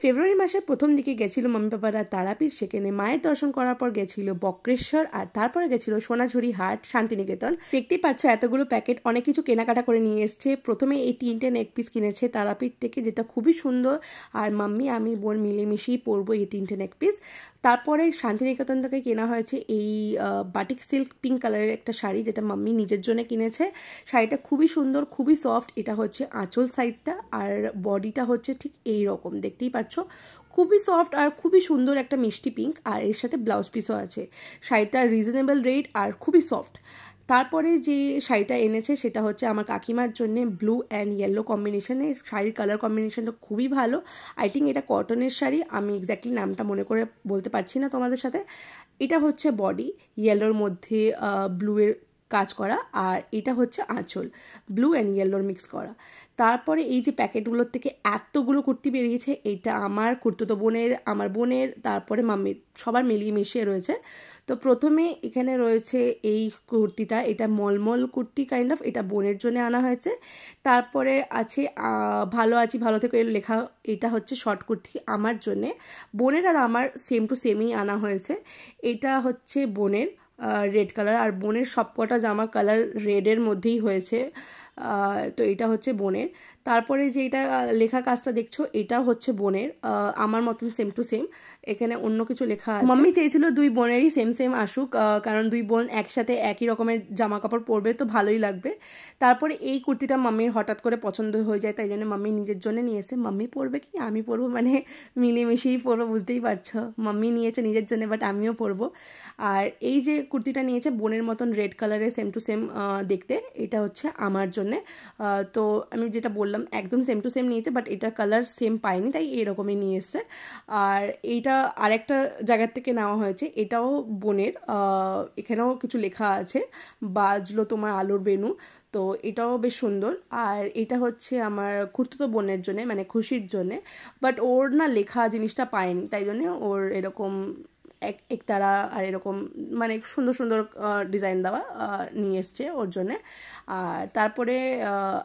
ফেব্রুয়ারি মাসের প্রথম দিকে গেছিল মাম্মি পাপারা তারাপীঠ, সেখানে মায়ের দর্শন করার পর গেছিল বক্রেশ্বর, আর তারপরে গেছিল সোনাঝুরি হাট, শান্তিনিকেতন। দেখতেই পাচ্ছ এতগুলো প্যাকেট অনেক কিছু কেনাকাটা করে নিয়ে এসছে। প্রথমে এই 3টে নেক পিস কিনেছে তারাপীঠ থেকে, যেটা খুবই সুন্দর, আর মাম্মি আমি বোন মিলেমিশেই পরবো এই 3টে নেক পিস। তারপরে শান্তিনিকেতন থেকে কেনা হয়েছে এই বাটিক সিল্ক পিঙ্ক কালারের একটা শাড়ি, যেটা মাম্মি নিজের জন্য কিনেছে। শাড়িটা খুবই সুন্দর, খুবই সফট। এটা হচ্ছে আঁচল সাইডটা, আর বডিটা হচ্ছে ঠিক এই রকম, দেখতেই পাচ্ছ খুবই সফট আর খুবই সুন্দর একটা মিষ্টি পিঙ্ক, আর এর সাথে ব্লাউজ পিসও আছে। শাড়িটা রিজনেবল রেট আর খুবই সফট। তারপরে যে শাড়িটা এনেছে সেটা হচ্ছে আমার কাকিমার জন্য ব্লু অ্যান্ড ইয়েলো কম্বিনেশনে। শাড়ির কালার কম্বিনেশনটা খুবই ভালো। আই থিঙ্ক এটা কটনের শাড়ি, আমি এক্স্যাক্টলি নামটা মনে করে বলতে পারছি না তোমাদের সাথে। এটা হচ্ছে বডি, ইয়েলোর মধ্যে ব্লুয়ের কাজ করা, আর এটা হচ্ছে আঁচল, ব্লু অ্যান্ড ইয়েলোর মিক্স করা। তারপরে এই যে প্যাকেটগুলোর থেকে এতগুলো কুর্তি বেরিয়েছে, এটা আমার খুড়তুতো বোনের, আমার বোনের, তারপরে মাম্মির, সবার মিলিয়ে মিশিয়ে রয়েছে। তো প্রথমে এখানে রয়েছে এই কুর্তিটা, এটা মলমল কুর্তি কাইন্ড অফ, এটা বোনের জন্য আনা হয়েছে। তারপরে আছে ভালো আছি ভালো থেকে লেখা, এটা হচ্ছে শর্ট কুর্তি আমার জন্যে। বোনের আর আমার সেম টু সেমই আনা হয়েছে। এটা হচ্ছে বোনের রেড কালার, আর বোনের সবকটা জামা কালার রেডের মধ্যেই হয়েছে। তো এটা হচ্ছে বোনের। তারপরে যে এটা লেখার কাজটা দেখছো, এটা হচ্ছে বোনের, আমার মতন সেম টু সেম। এখানে অন্য কিছু লেখা আছে। মাম্মি চেয়েছিল দুই বোনেরই সেম সেম আসুক, কারণ দুই বোন একসাথে একই রকমের জামা কাপড় পরবে তো ভালোই লাগবে। তারপরে এই কুর্তিটা মাম্মির হঠাৎ করে পছন্দ হয়ে যায়, তাই জন্য মাম্মি নিজের জন্য নিয়েছে। মাম্মি পরবে কি আমি পরবো, মানে মিলেমিশেই পরবো, বুঝতেই পারছো। মাম্মি নিয়েছে নিজের জন্য, বাট আমিও পরবো। আর এই যে কুর্তিটা নিয়েছে বোনের মতন রেড কালারের সেম টু সেম দেখতে, এটা হচ্ছে আমার জন্যে। তো আমি যেটা বললাম একদম সেম টু সেম নিয়েছে, বাট এটা কালার সেম পাইনি, তাই এরকমই নিয়ে এসছে। আর এইটা আরেকটা জায়গার থেকে নেওয়া হয়েছে, এটাও বোনের। এখানেও কিছু লেখা আছে, বাজলো তোমার আলোর বেনু, তো এটাও বেশ সুন্দর। আর এটা হচ্ছে আমার খুড়তুতো বোনের জন্যে, মানে খুশির জন্যে, বাট ওর না লেখা জিনিসটা পায়নি, তাই জন্যে ওর এরকম একতারা আর এরকম মানে সুন্দর সুন্দর ডিজাইন দেওয়া নিয়ে এসছে ওর জন্যে। আর তারপরে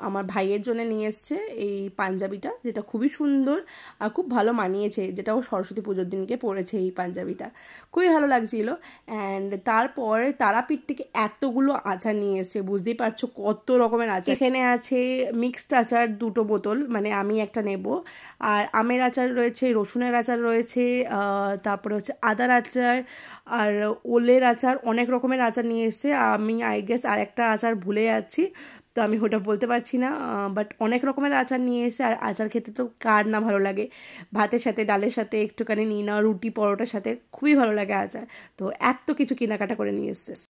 আমার ভাইয়ের জন্য নিয়ে এসছে এই পাঞ্জাবিটা, যেটা খুবই সুন্দর আর খুব ভালো মানিয়েছে, যেটা ও সরস্বতী পুজোর দিনকে পরেছে এই পাঞ্জাবিটা, খুবই ভালো লাগছিল। অ্যান্ড তারপরে তারাপীঠ থেকে এতগুলো আচার নিয়ে এসছে, বুঝতেই পারছো কত রকমের আচার। এখানে আছে মিক্সড আচার 2টো বোতল, মানে আমি একটা নেব। আর আমের আচার রয়েছে, রসুনের আচার রয়েছে, তারপরে হচ্ছে আদার আচার, আর ওলের আচার, অনেক রকমের আচার নিয়ে এসছে। আমি আই গেস আর একটা আচার ভুলে যাচ্ছি, তো আমি ওটা বলতে পারছি না, বাট অনেক রকমের আচার নিয়ে এসে। আর আচার খেতে তো কার না ভালো লাগে, ভাতের সাথে ডালের সাথে একটুখানি নিয়ে নাও, রুটি পরোটার সাথে খুবই ভালো লাগে আচার। তো এত কিছু কেনাকাটা করে নিয়ে এসছে।